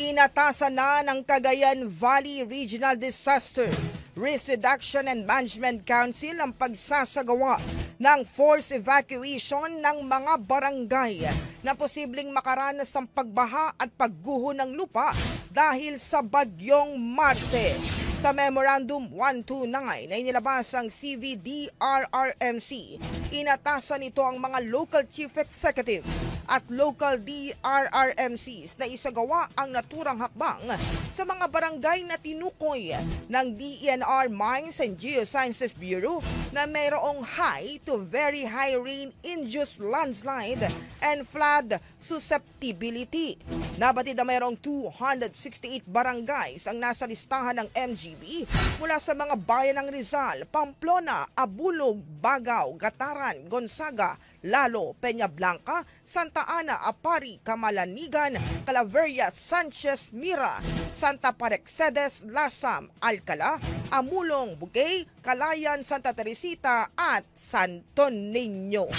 Inatasan na ng Cagayan Valley Regional Disaster Risk Reduction and Management Council ang pagsasagawa ng forced evacuation ng mga barangay na posibleng makaranas ng pagbaha at pagguho ng lupa dahil sa bagyong Marce. Sa Memorandum 129 na inilabas ang CVDRRMC, inatasan nito ang mga local chief executives at local DRRMCs na isagawa ang naturang hakbang sa mga barangay na tinukoy ng DENR Mines and Geosciences Bureau na mayroong high to very high rain-induced landslide and flood susceptibility. Nabatid na mayroong 268 barangays ang nasa listahan ng MGB mula sa mga bayan ng Rizal, Pamplona, Abulog, Bagao, Gataran, Gonzaga, Lalo, Peña Blanca, Santa Ana, Apari, Camalanigan, Calaveria, Sanchez, Mira, Santa Parexedes, Lasam, Alcala, Amulong, Bugay, Calayan, Santa Teresita at Santo Niño.